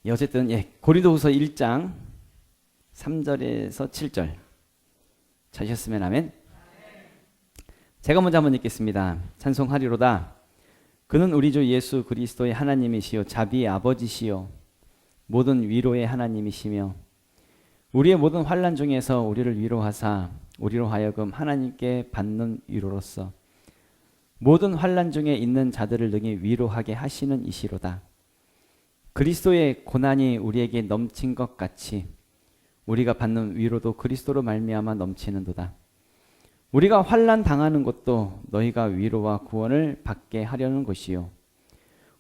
어쨌든 고린도후서 1장 3절에서 7절 찾으셨으면 아멘. 제가 먼저 한번 읽겠습니다. 찬송하리로다. 그는 우리 주 예수 그리스도의 하나님이시요 자비의 아버지시요 모든 위로의 하나님이시며 우리의 모든 환난 중에서 우리를 위로하사 우리로 하여금 하나님께 받는 위로로서 모든 환난 중에 있는 자들을 능히 위로하게 하시는 이시로다. 그리스도의 고난이 우리에게 넘친 것 같이 우리가 받는 위로도 그리스도로 말미암아 넘치는도다. 우리가 환난 당하는 것도 너희가 위로와 구원을 받게 하려는 것이요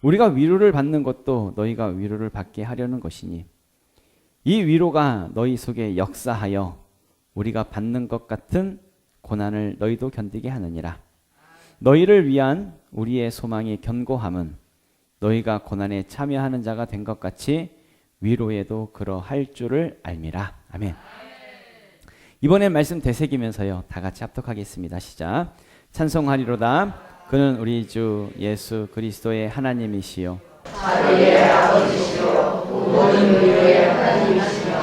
우리가 위로를 받는 것도 너희가 위로를 받게 하려는 것이니 이 위로가 너희 속에 역사하여 우리가 받는 것 같은 고난을 너희도 견디게 하느니라. 너희를 위한 우리의 소망이 견고함은 너희가 고난에 참여하는 자가 된 것 같이 위로에도 그러할 줄을 알미라. 아멘. 이번엔 말씀 되새기면서요 다 같이 합독하겠습니다. 시작. 찬송하리로다. 그는 우리 주 예수 그리스도의 하나님이시요 자비의 아버지시요 모든 위로의 하나님이시며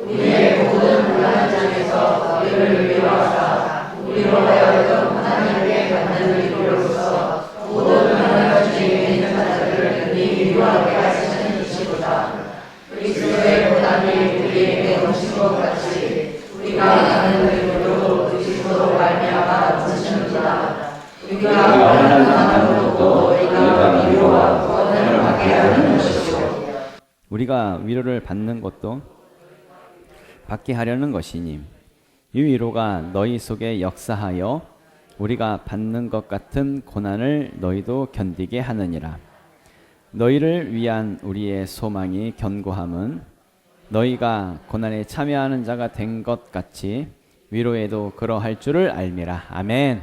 우리의 모든 불안한 중에서 우리를 위로하사 우리로 하여금 하나님께 받는 위로로서 모든 환난 중에 있는 자들을 능히 위로하게 하시는 이시로다. 그리스도의 고난이 우리에게 넘친 것 같이 우리가 받는 위로도 그리스도로 말미암아 넘치는도다. 우리가 환난 당하는 것도 너희가 위로와 구원을 받게 하려는 것이요 우리가 위로를 받는 것도 받게 하려는 것이니 이 위로가 너희 속에 역사하여 우리가 받는 것 같은 고난을 너희도 견디게 하느니라. 너희를 위한 우리의 소망이 견고함은 너희가 고난에 참여하는 자가 된 것 같이 위로에도 그러할 줄을 알미라. 아멘.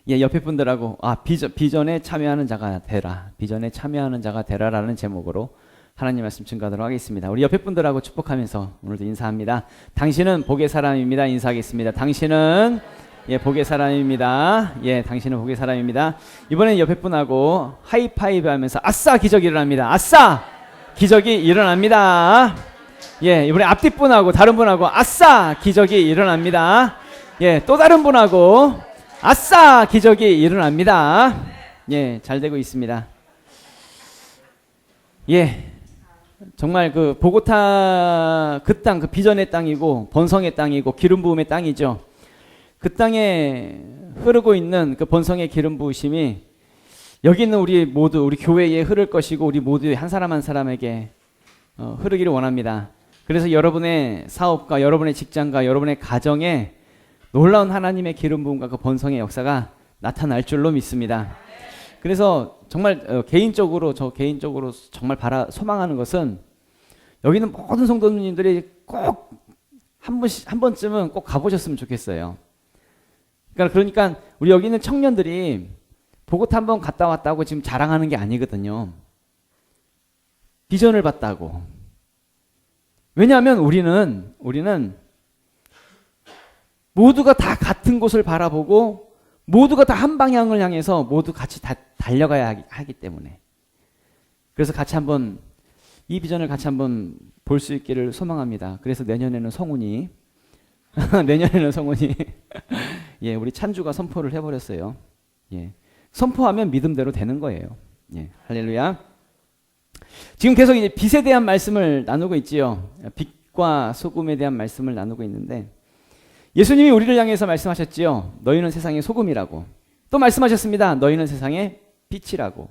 옆에 분들하고 비전에 참여하는 자가 되라. 비전에 참여하는 자가 되라라는 제목으로 하나님 말씀 증거하도록 하겠습니다. 우리 옆에 분들하고 축복하면서 오늘도 인사합니다. 당신은 복의 사람입니다. 인사하겠습니다. 당신은 복의 사람입니다. 당신은 복의 사람입니다. 이번엔 옆에 분하고 하이파이브 하면서 아싸 기적이 일어납니다. 아싸 기적이 일어납니다. 이번에 앞뒤 분하고 다른 분하고 아싸 기적이 일어납니다. 또 다른 분하고 아싸 기적이 일어납니다. 잘 되고 있습니다. 정말 그 보고타 그 땅, 그 비전의 땅이고 번성의 땅이고 기름 부음의 땅이죠. 그 땅에 흐르고 있는 그 번성의 기름 부으심이 여기 있는 우리 모두 우리 교회에 흐를 것이고 우리 모두 한 사람 한 사람에게 흐르기를 원합니다. 그래서 여러분의 사업과 여러분의 직장과 여러분의 가정에 놀라운 하나님의 기름 부음과 그 번성의 역사가 나타날 줄로 믿습니다. 그래서 정말 개인적으로 정말 소망하는 것은 여기 있는 모든 성도님들이 꼭 한 번쯤은 꼭 가보셨으면 좋겠어요. 그러니까 우리 여기 있는 청년들이 보고타 한번 갔다 왔다고 지금 자랑하는 게 아니거든요. 비전을 봤다고. 왜냐하면 우리는 모두가 다 같은 곳을 바라보고 모두가 다 한 방향을 향해서 모두 같이 다 달려가야 하기 때문에. 그래서 같이 한번 이 비전을 같이 한번 볼 수 있기를 소망합니다. 그래서 내년에는 성훈이 우리 찬주가 선포를 해버렸어요. 선포하면 믿음대로 되는 거예요. 할렐루야. 지금 계속 이제 빛에 대한 말씀을 나누고 있지요. 빛과 소금에 대한 말씀을 나누고 있는데 예수님이 우리를 향해서 말씀하셨지요. 너희는 세상의 소금이라고. 또 말씀하셨습니다. 너희는 세상의 빛이라고.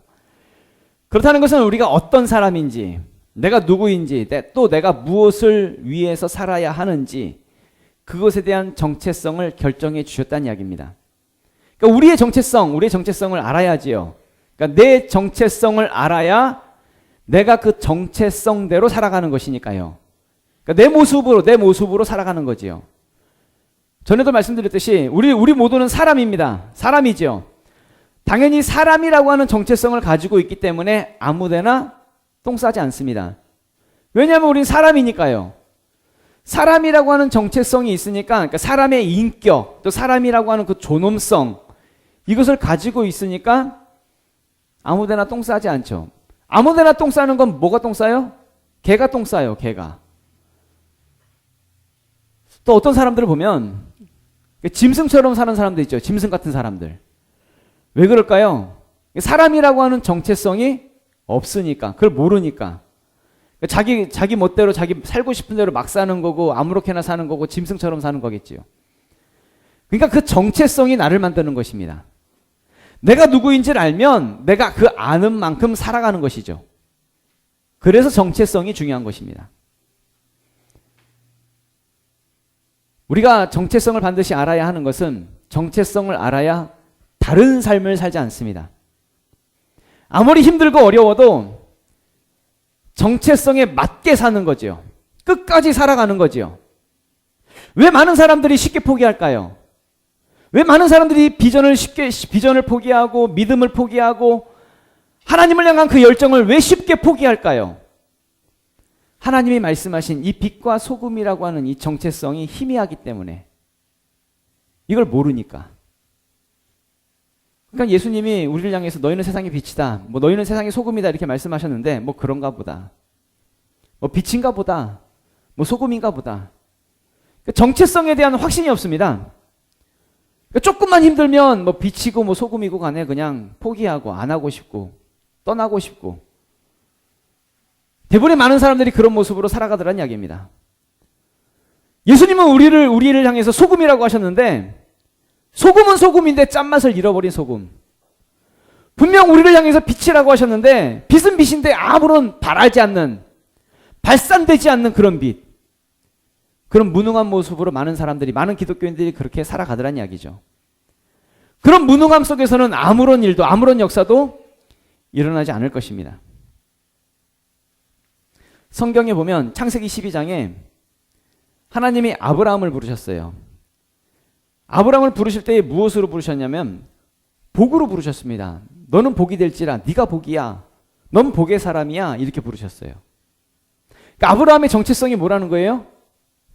그렇다는 것은 우리가 어떤 사람인지, 내가 누구인지, 또 내가 무엇을 위해서 살아야 하는지 그것에 대한 정체성을 결정해 주셨다는 이야기입니다. 그러니까 우리의 정체성을 알아야지요. 그러니까 내 정체성을 알아야 내가 그 정체성대로 살아가는 것이니까요. 그러니까 내 모습으로 살아가는 거지요. 전에도 말씀드렸듯이 우리 모두는 사람입니다. 사람이죠. 당연히 사람이라고 하는 정체성을 가지고 있기 때문에 아무데나 똥 싸지 않습니다. 왜냐하면 우린 사람이니까요. 사람이라고 하는 정체성이 있으니까 그러니까 사람의 인격, 또 사람이라고 하는 그 존엄성 이것을 가지고 있으니까 아무데나 똥 싸지 않죠. 아무데나 똥 싸는 건 뭐가 똥 싸요? 개가 똥 싸요, 개가. 또 어떤 사람들을 보면 짐승처럼 사는 사람들 있죠. 짐승 같은 사람들. 왜 그럴까요? 사람이라고 하는 정체성이 없으니까, 그걸 모르니까. 자기 멋대로 자기 살고 싶은 대로 막 사는 거고, 아무렇게나 사는 거고, 짐승처럼 사는 거겠지요. 그러니까 그 정체성이 나를 만드는 것입니다. 내가 누구인지를 알면 내가 그 아는 만큼 살아가는 것이죠. 그래서 정체성이 중요한 것입니다. 우리가 정체성을 반드시 알아야 하는 것은 정체성을 알아야 다른 삶을 살지 않습니다. 아무리 힘들고 어려워도 정체성에 맞게 사는 거죠. 끝까지 살아가는 거죠. 왜 많은 사람들이 쉽게 포기할까요? 왜 많은 사람들이 비전을 포기하고 믿음을 포기하고 하나님을 향한 그 열정을 왜 쉽게 포기할까요? 하나님이 말씀하신 이 빛과 소금이라고 하는 이 정체성이 희미하기 때문에, 이걸 모르니까. 그러니까 예수님이 우리를 향해서 너희는 세상의 빛이다, 뭐 너희는 세상의 소금이다 이렇게 말씀하셨는데, 뭐 그런가 보다, 뭐 빛인가 보다, 뭐 소금인가 보다. 정체성에 대한 확신이 없습니다. 조금만 힘들면 뭐 빛이고 뭐 소금이고 간에 그냥 포기하고 안 하고 싶고 떠나고 싶고, 대부분의 많은 사람들이 그런 모습으로 살아가더란 이야기입니다. 예수님은 우리를 향해서 소금이라고 하셨는데, 소금은 소금인데 짠맛을 잃어버린 소금. 분명 우리를 향해서 빛이라고 하셨는데, 빛은 빛인데 아무런 발하지 않는, 발산되지 않는 그런 빛. 그런 무능한 모습으로 많은 사람들이, 많은 기독교인들이 그렇게 살아가더란 이야기죠. 그런 무능함 속에서는 아무런 일도, 아무런 역사도 일어나지 않을 것입니다. 성경에 보면 창세기 12장에 하나님이 아브라함을 부르셨어요. 아브라함을 부르실 때에 무엇으로 부르셨냐면 복으로 부르셨습니다. 너는 복이 될지라, 네가 복이야, 넌 복의 사람이야, 이렇게 부르셨어요. 그러니까 아브라함의 정체성이 뭐라는 거예요?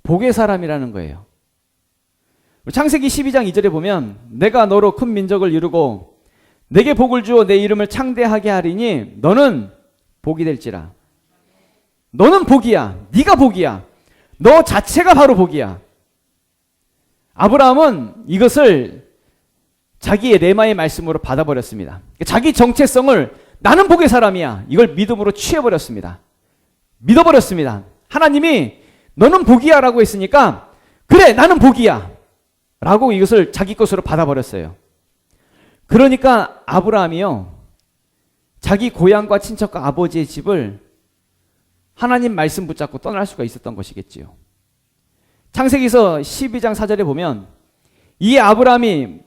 복의 사람이라는 거예요. 창세기 12장 2절에 보면 내가 너로 큰 민족을 이루고 내게 복을 주어 내 이름을 창대하게 하리니 너는 복이 될지라. 너는 복이야. 네가 복이야. 너 자체가 바로 복이야. 아브라함은 이것을 자기의 레마의 말씀으로 받아버렸습니다. 자기 정체성을 나는 복의 사람이야, 이걸 믿음으로 취해버렸습니다. 믿어버렸습니다. 하나님이 너는 복이야 라고 했으니까 그래 나는 복이야 라고 이것을 자기 것으로 받아버렸어요. 그러니까 아브라함이요, 자기 고향과 친척과 아버지의 집을 하나님 말씀 붙잡고 떠날 수가 있었던 것이겠지요. 창세기서 12장 4절에 보면 이 아브라함이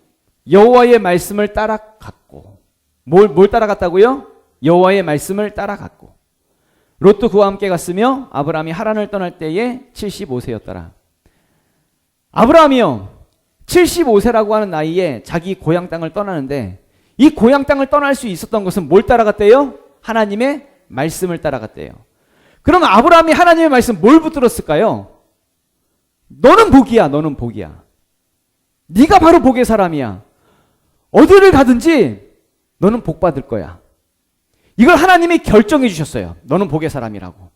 여호와의 말씀을 따라갔고, 뭘 따라갔다고요? 여호와의 말씀을 따라갔고, 롯도 그와 함께 갔으며 아브라함이 하란을 떠날 때에 75세였더라. 아브라함이요 75세라고 하는 나이에 자기 고향 땅을 떠나는데, 이 고향 땅을 떠날 수 있었던 것은 뭘 따라갔대요? 하나님의 말씀을 따라갔대요. 그럼 아브라함이 하나님의 말씀 뭘 붙들었을까요? 너는 복이야, 너는 복이야. 네가 바로 복의 사람이야. 어디를 가든지 너는 복 받을 거야. 이걸 하나님이 결정해 주셨어요. 너는 복의 사람이라고.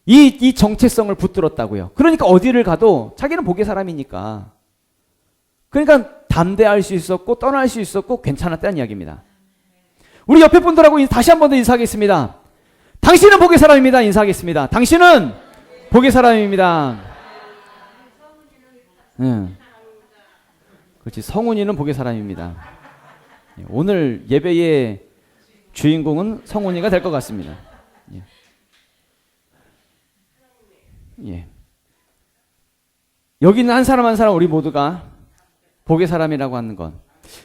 이 정체성을 붙들었다고요. 그러니까 어디를 가도 자기는 복의 사람이니까. 그러니까 담대할 수 있었고 떠날 수 있었고 괜찮았다는 이야기입니다. 우리 옆에 분들하고 다시 한 번 더 인사하겠습니다. 당신은 복의 사람입니다. 인사하겠습니다. 당신은 복의 사람입니다. 그렇지, 성훈이는 복의 사람입니다. 오늘 예배의 주인공은 성훈이가 될 것 같습니다. 예. 여기 있는 한 사람 한 사람 우리 모두가 복의 사람이라고 하는 건,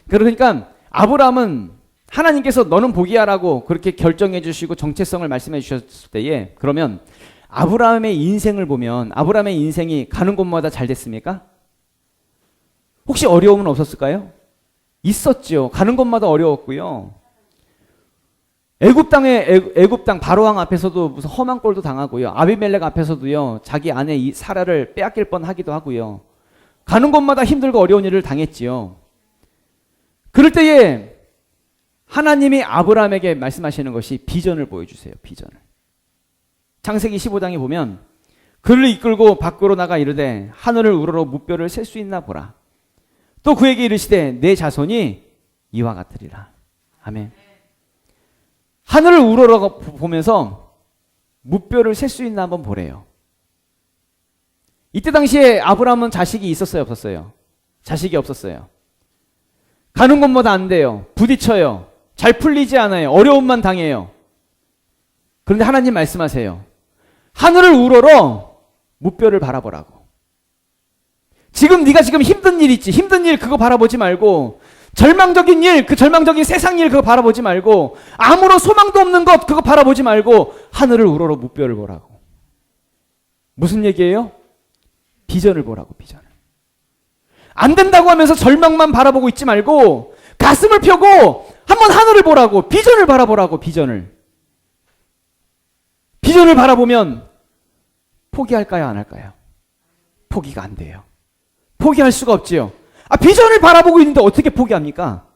그러니까 아브라함은 하나님께서 너는 복이야라고 그렇게 결정해 주시고 정체성을 말씀해 주셨을 때에, 그러면 아브라함의 인생을 보면 아브라함의 인생이 가는 곳마다 잘 됐습니까? 혹시 어려움은 없었을까요? 있었죠. 가는 곳마다 어려웠고요. 애굽 땅 바로왕 앞에서도 무슨 험한 꼴도 당하고요. 아비멜렉 앞에서도요, 자기 아내 사라를 빼앗길 뻔하기도 하고요. 가는 곳마다 힘들고 어려운 일을 당했지요. 그럴 때에 하나님이 아브라함에게 말씀하시는 것이 비전을 보여주세요. 비전을. 창세기 15장에 보면 그를 이끌고 밖으로 나가 이르되 하늘을 우러러 무뼈를 셀 수 있나 보라. 또 그에게 이르시되 내 자손이 이와 같으리라. 아멘. 하늘을 우러러 보면서 무뼈를 셀 수 있나 한번 보래요. 이때 당시에 아브라함은 자식이 있었어요, 없었어요? 자식이 없었어요. 가는 곳마다 안 돼요. 부딪혀요. 잘 풀리지 않아요. 어려움만 당해요. 그런데 하나님 말씀하세요. 하늘을 우러러 무뼈를 바라보라고. 지금 네가 지금 힘든 일 있지. 힘든 일 그거 바라보지 말고, 절망적인 일, 그 절망적인 세상 일 그거 바라보지 말고, 아무런 소망도 없는 것 그거 바라보지 말고 하늘을 우러러 무뼈를 보라고. 무슨 얘기예요? 비전을 보라고. 비전을. 안 된다고 하면서 절망만 바라보고 있지 말고 가슴을 펴고 한번 하늘을 보라고. 비전을 바라보라고. 비전을. 비전을 바라보면 포기할까요, 안 할까요? 포기가 안 돼요. 포기할 수가 없지요. 비전을 바라보고 있는데 어떻게 포기합니까?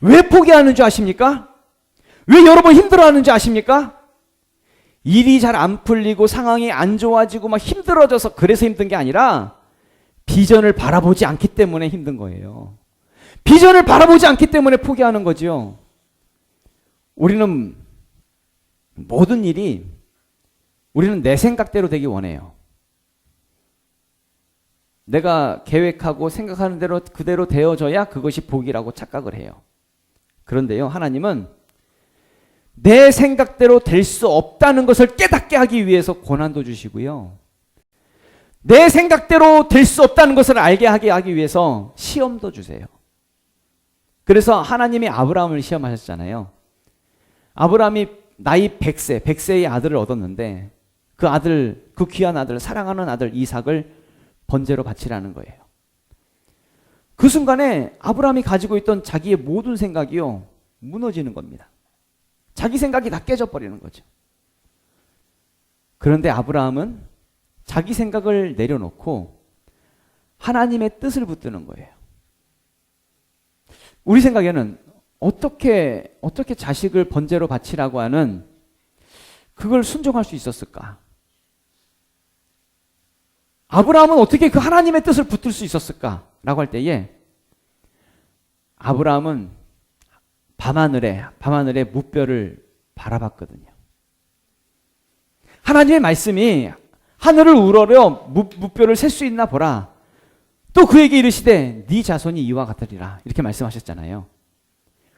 왜 포기하는 줄 아십니까? 왜 여러 번 힘들어하는 줄 아십니까? 일이 잘 안 풀리고 상황이 안 좋아지고 막 힘들어져서 그래서 힘든 게 아니라 비전을 바라보지 않기 때문에 힘든 거예요. 비전을 바라보지 않기 때문에 포기하는 거죠. 우리는 모든 일이 우리는 내 생각대로 되기 원해요. 내가 계획하고 생각하는 대로 그대로 되어져야 그것이 복이라고 착각을 해요. 그런데요, 하나님은 내 생각대로 될 수 없다는 것을 깨닫게 하기 위해서 고난도 주시고요. 내 생각대로 될 수 없다는 것을 알게 하기 위해서 시험도 주세요. 그래서 하나님이 아브라함을 시험하셨잖아요. 아브라함이 나이 100세의 아들을 얻었는데 그 아들, 그 귀한 아들, 사랑하는 아들 이삭을 번제로 바치라는 거예요. 그 순간에 아브라함이 가지고 있던 자기의 모든 생각이요, 무너지는 겁니다. 자기 생각이 다 깨져버리는 거죠. 그런데 아브라함은 자기 생각을 내려놓고 하나님의 뜻을 붙드는 거예요. 우리 생각에는 어떻게 자식을 번제로 바치라고 하는 그걸 순종할 수 있었을까? 아브라함은 어떻게 그 하나님의 뜻을 붙들 수 있었을까? 라고 할 때에 아브라함은 밤하늘에 무뼈를 바라봤거든요. 하나님의 말씀이 하늘을 우러러 무뼈를 셀 수 있나 보라. 또 그에게 이르시되 네 자손이 이와 같으리라. 이렇게 말씀하셨잖아요.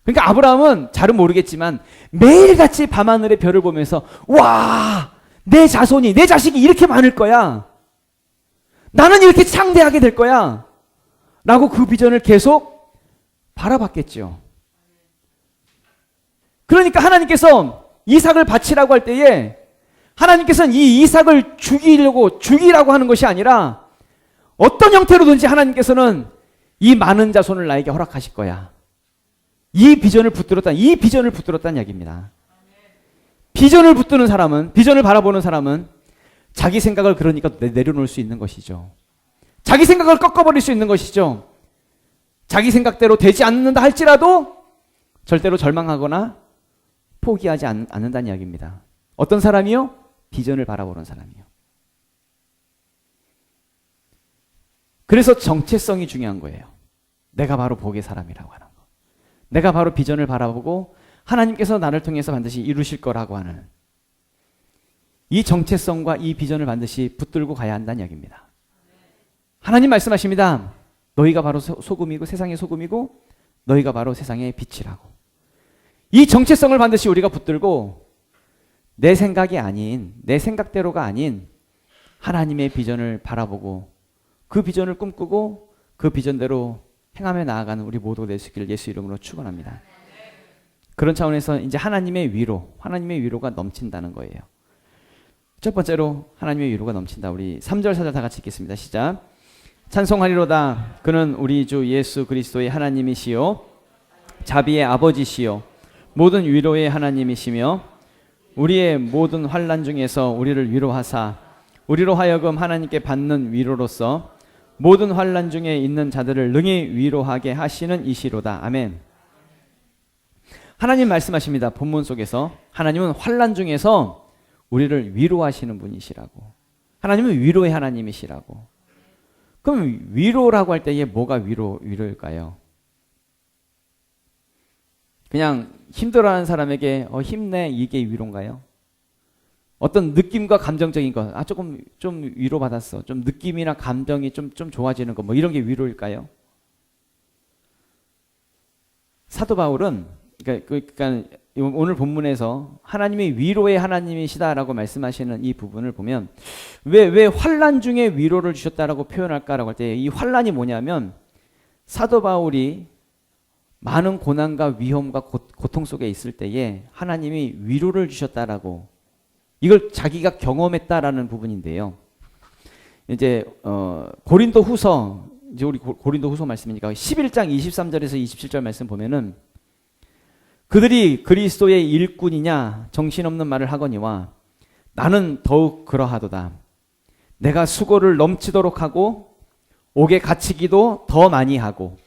그러니까 아브라함은 잘은 모르겠지만 매일같이 밤하늘의 별을 보면서 와, 내 자손이, 내 자식이 이렇게 많을 거야. 나는 이렇게 창대하게 될 거야. 라고 그 비전을 계속 바라봤겠죠. 그러니까 하나님께서 이삭을 바치라고 할 때에 하나님께서는 이 이삭을 죽이라고 하는 것이 아니라 어떤 형태로든지 하나님께서는 이 많은 자손을 나에게 허락하실 거야. 이 비전을 붙들었다는 이야기입니다. 비전을 붙드는 사람은, 비전을 바라보는 사람은 자기 생각을 그러니까 내려놓을 수 있는 것이죠. 자기 생각을 꺾어버릴 수 있는 것이죠. 자기 생각대로 되지 않는다 할지라도 절대로 절망하거나 포기하지 않는다는 이야기입니다. 어떤 사람이요? 비전을 바라보는 사람이요. 그래서 정체성이 중요한 거예요. 내가 바로 복의 사람이라고 하는 거. 내가 바로 비전을 바라보고 하나님께서 나를 통해서 반드시 이루실 거라고 하는 이 정체성과 이 비전을 반드시 붙들고 가야 한다는 이야기입니다. 하나님 말씀하십니다. 너희가 바로 소금이고 세상의 소금이고 너희가 바로 세상의 빛이라고. 이 정체성을 반드시 우리가 붙들고 내 생각이 아닌, 내 생각대로가 아닌 하나님의 비전을 바라보고 그 비전을 꿈꾸고 그 비전대로 행하며 나아가는 우리 모두가 될 수 있기를 예수 이름으로 축원합니다. 그런 차원에서 이제 하나님의 위로가 넘친다는 거예요. 첫 번째로 하나님의 위로가 넘친다. 우리 3절 4절 다 같이 읽겠습니다. 시작. 찬송하리로다. 그는 우리 주 예수 그리스도의 하나님이시요 자비의 아버지시요 모든 위로의 하나님이시며 우리의 모든 환난 중에서 우리를 위로하사 우리로 하여금 하나님께 받는 위로로서 모든 환난 중에 있는 자들을 능히 위로하게 하시는 이시로다. 아멘. 하나님 말씀하십니다. 본문 속에서 하나님은 환난 중에서 우리를 위로하시는 분이시라고. 하나님은 위로의 하나님이시라고. 그럼 위로라고 할 때에 뭐가 위로일까요? 그냥 힘들어하는 사람에게 힘내, 이게 위로인가요? 어떤 느낌과 감정적인 것, 조금 좀 위로받았어. 좀 느낌이나 감정이 좀 좋아지는 것, 뭐 이런 게 위로일까요? 사도 바울은 그러니까 오늘 본문에서 하나님이 위로의 하나님이시다라고 말씀하시는 이 부분을 보면 왜 환난 중에 위로를 주셨다라고 표현할까라고 할 때 이 환난이 뭐냐면 사도 바울이 많은 고난과 위험과 고통 속에 있을 때에 하나님이 위로를 주셨다라고 이걸 자기가 경험했다라는 부분인데요. 이제 고린도후서 이제 우리 고린도후서 말씀이니까 11장 23절에서 27절 말씀 보면은 그들이 그리스도의 일꾼이냐 정신없는 말을 하거니와 나는 더욱 그러하도다. 내가 수고를 넘치도록 하고 옥에 갇히기도 더 많이 하고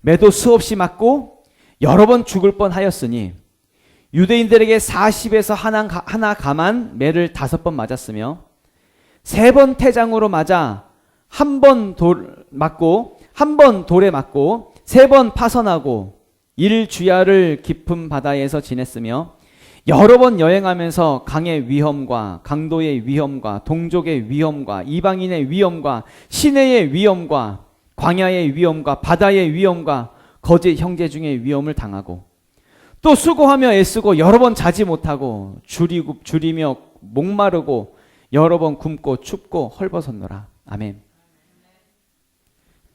매도 수없이 맞고 여러 번 죽을 뻔하였으니 유대인들에게 40에서 하나 감한 매를 5번 맞았으며 3번 태장으로 맞아 한 번 맞고 한 번 돌에 맞고 3번 파선하고 일주야를 깊은 바다에서 지냈으며 여러 번 여행하면서 강의 위험과 강도의 위험과 동족의 위험과 이방인의 위험과 시내의 위험과 광야의 위험과 바다의 위험과 거짓 형제 중의 위험을 당하고 또 수고하며 애쓰고 여러 번 자지 못하고 줄이며 목마르고 여러 번 굶고 춥고 헐벗었노라. 아멘.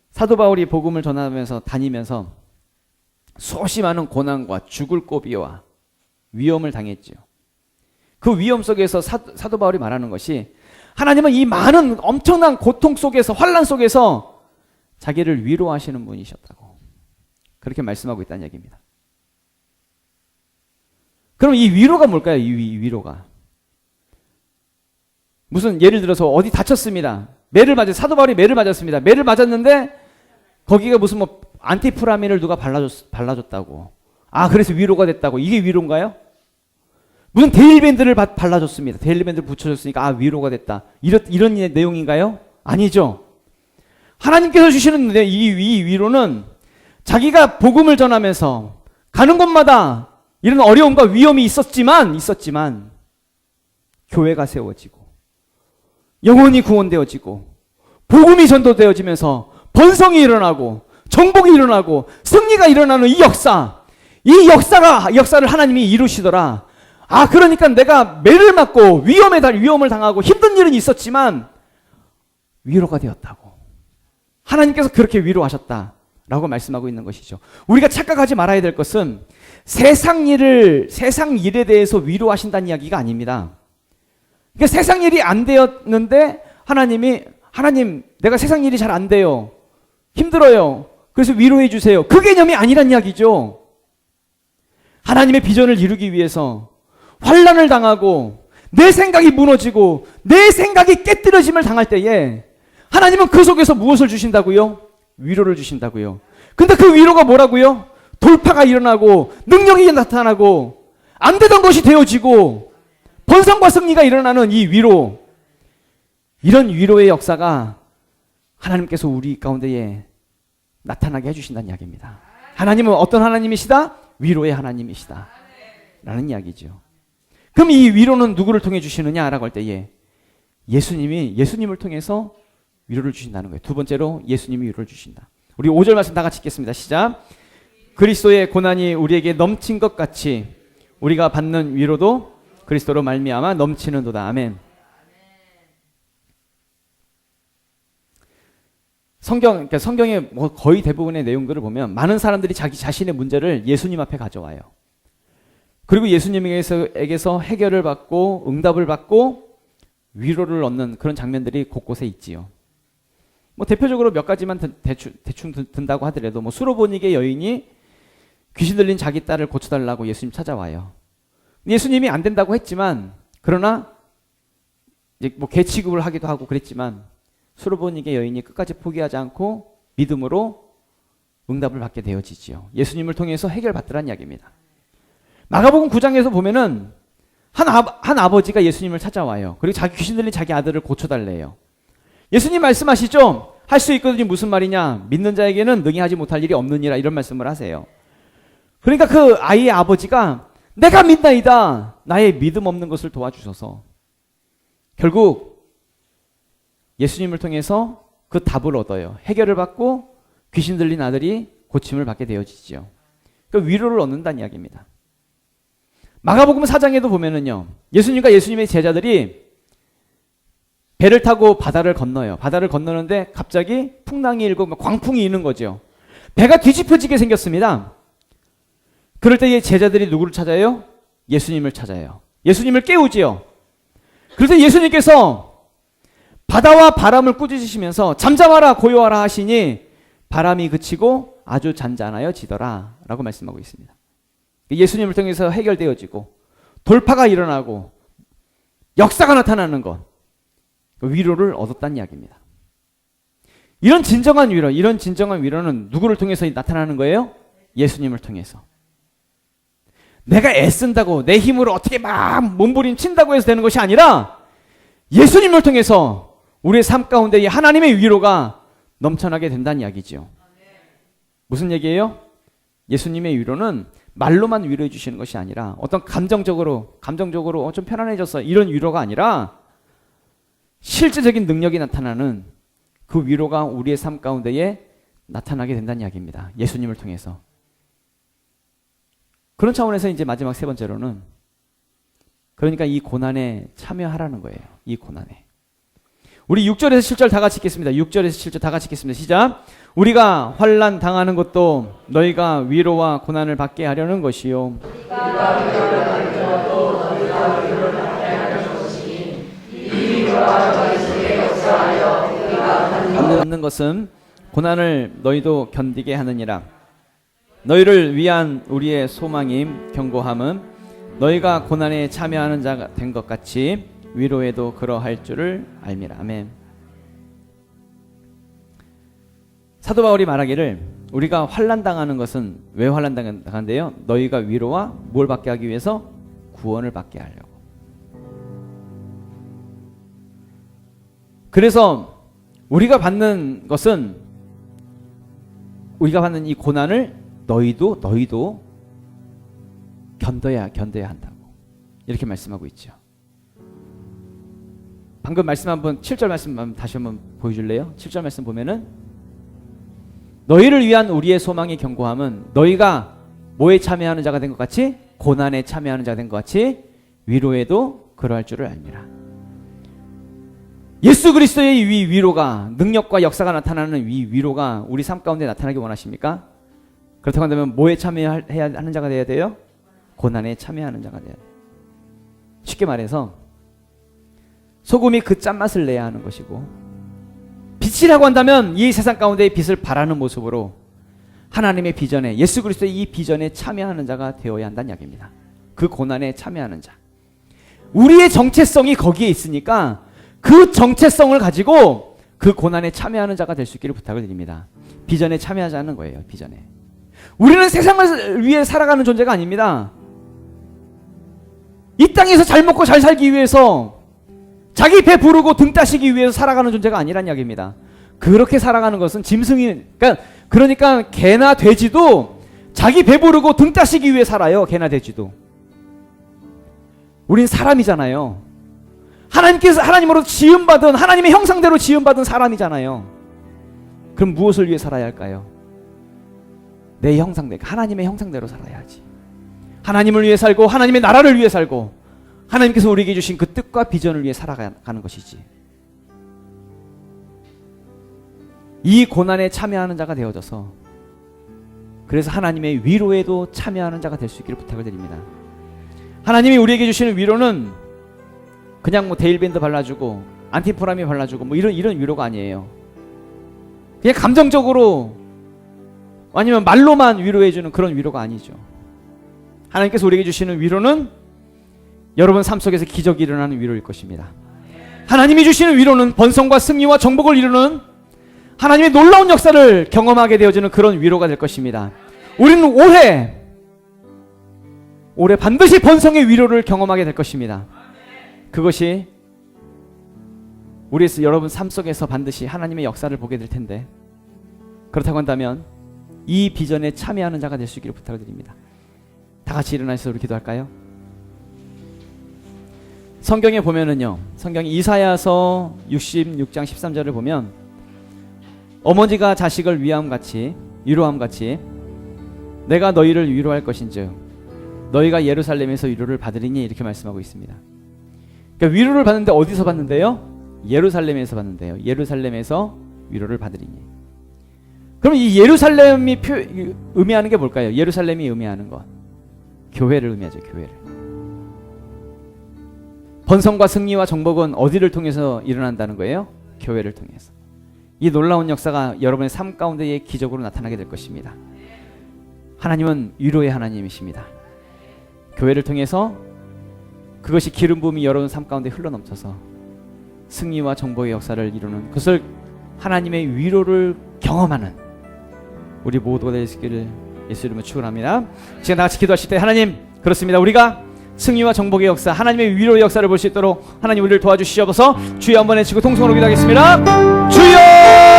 사도 바울이 복음을 전하면서 다니면서 수없이 많은 고난과 죽을 고비와 위험을 당했죠. 그 위험 속에서 사도 바울이 말하는 것이 하나님은 이 많은 엄청난 고통 속에서 환난 속에서 자기를 위로하시는 분이셨다고 그렇게 말씀하고 있다는 얘기입니다. 그럼 이 위로가 뭘까요? 이 위로가 무슨 예를 들어서 어디 다쳤습니다. 사도 바울이 매를 맞았습니다. 매를 맞았는데 거기가 무슨 뭐 안티프라민을 누가 발라줬다고. 그래서 위로가 됐다고. 이게 위로인가요? 무슨 데일밴드를 발라줬습니다. 데일밴드를 붙여줬으니까 위로가 됐다. 이런 내용인가요? 아니죠. 하나님께서 주시는 이 위로는 자기가 복음을 전하면서 가는 곳마다 이런 어려움과 위험이 있었지만 교회가 세워지고 영혼이 구원되어지고 복음이 전도되어지면서 번성이 일어나고 정복이 일어나고 승리가 일어나는 이 역사를 하나님이 이루시더라. 그러니까 내가 매를 맞고 위험을 당하고 힘든 일은 있었지만 위로가 되었다고. 하나님께서 그렇게 위로하셨다라고 말씀하고 있는 것이죠. 우리가 착각하지 말아야 될 것은 세상 일에 대해서 위로하신다는 이야기가 아닙니다. 그러니까 세상 일이 안 되었는데 하나님 내가 세상 일이 잘 안 돼요. 힘들어요. 그래서 위로해 주세요. 그 개념이 아니란 이야기죠. 하나님의 비전을 이루기 위해서 환난을 당하고 내 생각이 무너지고 내 생각이 깨뜨려짐을 당할 때에 하나님은 그 속에서 무엇을 주신다고요? 위로를 주신다고요. 근데 그 위로가 뭐라고요? 돌파가 일어나고 능력이 나타나고 안 되던 것이 되어지고 번성과 승리가 일어나는 이 위로, 이런 위로의 역사가 하나님께서 우리 가운데에 나타나게 해주신다는 이야기입니다. 하나님은 어떤 하나님이시다? 위로의 하나님이시다 라는 이야기죠. 그럼 이 위로는 누구를 통해 주시느냐라고 할 때에 예수님을 통해서 위로를 주신다는 거예요. 두 번째로 예수님이 위로를 주신다. 우리 5절 말씀 다 같이 읽겠습니다. 시작. 그리스도의 고난이 우리에게 넘친 것 같이 우리가 받는 위로도 그리스도로 말미암아 넘치는도다. 아멘. 성경의 뭐 거의 대부분의 내용들을 보면 많은 사람들이 자기 자신의 문제를 예수님 앞에 가져와요. 그리고 예수님에게서 해결을 받고 응답을 받고 위로를 얻는 그런 장면들이 곳곳에 있지요. 뭐 대표적으로 몇 가지만 대충 든다고 하더라도 뭐 수로보니게 여인이 귀신 들린 자기 딸을 고쳐달라고 예수님 찾아와요. 예수님이 안 된다고 했지만 그러나 이제 뭐 개취급을 하기도 하고 그랬지만 수로보니게 여인이 끝까지 포기하지 않고 믿음으로 응답을 받게 되어지지요. 예수님을 통해서 해결받더란 이야기입니다. 마가복음 9장에서 보면은 한 아버지가 예수님을 찾아와요. 그리고 자기 귀신 들린 자기 아들을 고쳐달래요. 예수님 말씀하시죠. 할 수 있거든요. 무슨 말이냐? 믿는 자에게는 능히 하지 못할 일이 없느니라, 이런 말씀을 하세요. 그러니까 그 아이의 아버지가 내가 믿나이다, 나의 믿음 없는 것을 도와주셔서 결국 예수님을 통해서 그 답을 얻어요. 해결을 받고 귀신 들린 아들이 고침을 받게 되어지죠. 그 위로를 얻는다는 이야기입니다. 마가복음 4장에도 보면은요, 예수님과 예수님의 제자들이 배를 타고 바다를 건너요. 바다를 건너는데 갑자기 풍랑이 일고 광풍이 있는 거죠. 배가 뒤집혀지게 생겼습니다. 그럴 때 제자들이 누구를 찾아요? 예수님을 찾아요. 예수님을 깨우지요. 그래서 예수님께서 바다와 바람을 꾸짖으시면서 잠잠하라 고요하라 하시니 바람이 그치고 아주 잔잔하여지더라 라고 말씀하고 있습니다. 예수님을 통해서 해결되어지고 돌파가 일어나고 역사가 나타나는 것, 위로를 얻었다는 이야기입니다. 이런 진정한 위로는 누구를 통해서 나타나는 거예요? 예수님을 통해서. 내가 애쓴다고 내 힘으로 어떻게 막 몸부림친다고 해서 되는 것이 아니라 예수님을 통해서 우리의 삶 가운데 이 하나님의 위로가 넘쳐나게 된다는 이야기죠. 무슨 얘기예요? 예수님의 위로는 말로만 위로해 주시는 것이 아니라 어떤 감정적으로 좀 편안해졌어, 이런 위로가 아니라 실제적인 능력이 나타나는 그 위로가 우리의 삶 가운데에 나타나게 된다는 이야기입니다. 예수님을 통해서. 그런 차원에서 이제 마지막 세 번째로는, 그러니까 이 고난에 참여하라는 거예요. 이 고난에. 우리 6절에서 7절 다 같이 읽겠습니다. 6절에서 7절 다 같이 읽겠습니다. 시작. 우리가 환난 당하는 것도 너희가 위로와 고난을 받게 하려는 것이요. 받는 것은 고난을 너희도 견디게 하느니라. 너희를 위한 우리의 소망임 경고함은 너희가 고난에 참여하는 자가 된 것 같이 위로에도 그러할 줄을 알미라. 아멘. 사도 바울이 말하기를 우리가 환난 당하는 것은 왜 환난 당한대요? 너희가 위로와 뭘 받게 하기 위해서? 구원을 받게 하려고. 그래서 우리가 받는 이 고난을 너희도 견뎌야 한다고 이렇게 말씀하고 있죠. 방금 말씀 한번 7절 말씀 다시 한번 보여줄래요? 7절 말씀 보면은 너희를 위한 우리의 소망의 경고함은 너희가 뭐에 참여하는 자가 된 것 같이 고난에 참여하는 자가 된 것 같이 위로에도 그러할 줄을 알미라. 예수 그리스도의 이 위로가, 능력과 역사가 나타나는 이 위로가 우리 삶 가운데 나타나기 원하십니까? 그렇다고 한다면 뭐에 참여해야 하는 자가 되어야 돼요? 고난에 참여하는 자가 되어야 돼요. 쉽게 말해서 소금이 그 짠맛을 내야 하는 것이고, 빛이라고 한다면 이 세상 가운데의 빛을 발하는 모습으로 하나님의 비전에, 예수 그리스도의 이 비전에 참여하는 자가 되어야 한다는 이야기입니다. 그 고난에 참여하는 자. 우리의 정체성이 거기에 있으니까 그 정체성을 가지고 그 고난에 참여하는 자가 될 수 있기를 부탁을 드립니다. 비전에 참여하자는 거예요. 비전에. 우리는 세상을 위해 살아가는 존재가 아닙니다. 이 땅에서 잘 먹고 잘 살기 위해서, 자기 배 부르고 등 따시기 위해서 살아가는 존재가 아니란 이야기입니다. 그렇게 살아가는 것은 짐승이, 그러니까 개나 돼지도 자기 배 부르고 등 따시기 위해 살아요. 개나 돼지도. 우린 사람이잖아요. 하나님으로 지음받은, 하나님의 형상대로 지음받은 사람이잖아요. 그럼 무엇을 위해 살아야 할까요? 내 형상대로, 하나님의 형상대로 살아야지. 하나님을 위해 살고 하나님의 나라를 위해 살고 하나님께서 우리에게 주신 그 뜻과 비전을 위해 살아가는 것이지. 이 고난에 참여하는 자가 되어져서, 그래서 하나님의 위로에도 참여하는 자가 될 수 있기를 부탁을 드립니다. 하나님이 우리에게 주시는 위로는 그냥 뭐 데일밴드 발라주고 안티포라미 발라주고 뭐 이런 위로가 아니에요. 그냥 감정적으로 아니면 말로만 위로해주는 그런 위로가 아니죠. 하나님께서 우리에게 주시는 위로는 여러분 삶 속에서 기적이 일어나는 위로일 것입니다. 하나님이 주시는 위로는 번성과 승리와 정복을 이루는 하나님의 놀라운 역사를 경험하게 되어지는 그런 위로가 될 것입니다. 우리는 올해 올해 반드시 번성의 위로를 경험하게 될 것입니다. 그것이 우리 여러분 삶 속에서 반드시 하나님의 역사를 보게 될 텐데, 그렇다고 한다면 이 비전에 참여하는 자가 될 수 있기를 부탁드립니다. 다 같이 일어나서 우리 기도할까요? 성경에 보면은요, 성경 이사야서 66장 13절을 보면 어머니가 자식을 위함같이 위로함같이 내가 너희를 위로할 것인즉 너희가 예루살렘에서 위로를 받으리니, 이렇게 말씀하고 있습니다. 그러니까 위로를 받는데 어디서 받는데요? 예루살렘에서 받는데요. 예루살렘에서 위로를 받으리니. 그럼 이 예루살렘이 의미하는 게 뭘까요? 예루살렘이 의미하는 것, 교회를 의미하죠. 교회를. 번성과 승리와 정복은 어디를 통해서 일어난다는 거예요? 교회를 통해서. 이 놀라운 역사가 여러분의 삶 가운데에 기적으로 나타나게 될 것입니다. 하나님은 위로의 하나님이십니다. 교회를 통해서 그것이 기름 부음이 여러분 삶 가운데 흘러넘쳐서 승리와 정복의 역사를 이루는, 그것을 하나님의 위로를 경험하는 우리 모두가 되시기를 예수 이름으로 축원합니다. 지금 다 같이 기도하실 때, 하나님, 그렇습니다. 우리가 승리와 정복의 역사, 하나님의 위로의 역사를 볼 수 있도록 하나님 우리를 도와주시옵소서. 주여 한번 외치고 통성으로 기도하겠습니다. 주여!